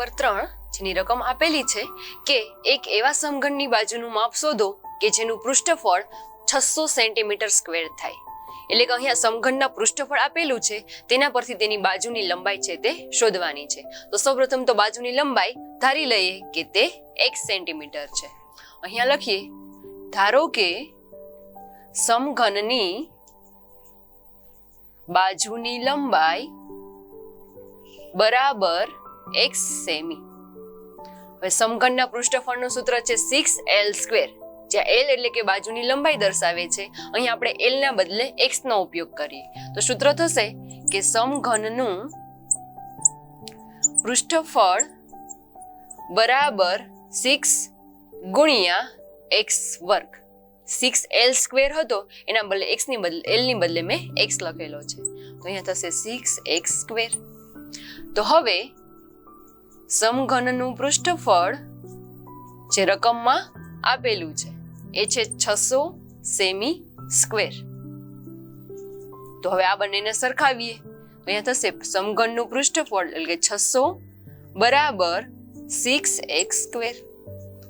Number 3 જેની રકમ આપેલી છે કે એક એવા સમઘનની બાજુનું માપ શોધો કે જેનું પૃષ્ઠફળ 600 સેન્ટીમીટર સ્ક્વેર થાય. એટલે કે અહીંયા સમઘનના પૃષ્ઠફળ આપેલું છે, તેના પરથી તેની બાજુની લંબાઈ છે તે શોધવાની છે. તો સૌપ્રથમ તો બાજુની લંબાઈ ધારી લઈએ કે તે x સેન્ટીમીટર છે. અહીંયા લખીએ, ધારો કે સમઘનની બાજુની લંબાઈ બરાબર x સેમી. હવે સમઘનના પૃષ્ઠફળનું સૂત્ર છે 6l², જ્યાં l એટલે કે બાજુની લંબાઈ દર્શાવે છે. અહીં આપણે l ના બદલે x નો ઉપયોગ કરીએ તો સૂત્ર થશે કે સમઘનનું પૃષ્ઠફળ બરાબર 6 ગુણ્યા x². 6l² હતો, એના બદલે x ની બદલે l ની બદલે મેં x લખેલો છે, તો અહીંયા થશે 6x². તો હવે સમઘનનું પૃષ્ઠફળ જે રકમમાં આપેલું છે એ છે 600 સેમી સ્ક્વેર. તો હવે આ બંનેને સરખાવીએ તો અહીંયા થશે સમઘનનું પૃષ્ઠફળ એટલે કે 600 બરાબર 6x².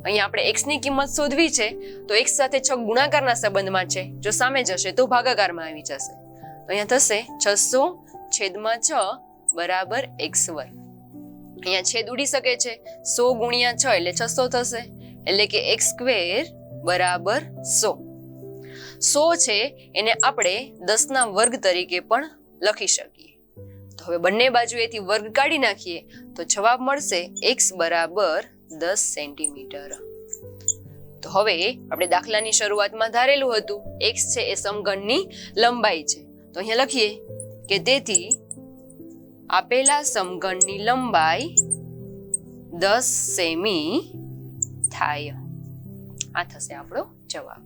અહીંયા આપણે x ની કિંમત શોધવી છે તો x સાથે 6 ગુણાકારના સંબંધમાં છે, જો સામે જશે તો ભાગાકારમાં આવી જશે. તો અહીંયા થશે 600/6 બરાબર x². અહીંયા છેદ ઉડી શકે છે, 100 ગુણ્યા 6 એટલે 600 થશે, એટલે કે x² બરાબર 100. 100 છે એને આપણે 10 ના વર્ગ તરીકે પણ લખી શકીએ. તો હવે બંને બાજુએથી વર્ગ કાઢી નાખીએ તો જવાબ મળશે x બરાબર 10 સેન્ટીમીટર. તો હવે આપણે દાખલાની શરૂઆતમાં ધારેલું હતું x છે એ સમઘનની લંબાઈ છે, તો અહીંયા લખીએ કે તેથી આપેલા સમઘનની લંબાઈ 10 સેમી થાય. આ થશે આપણો જવાબ.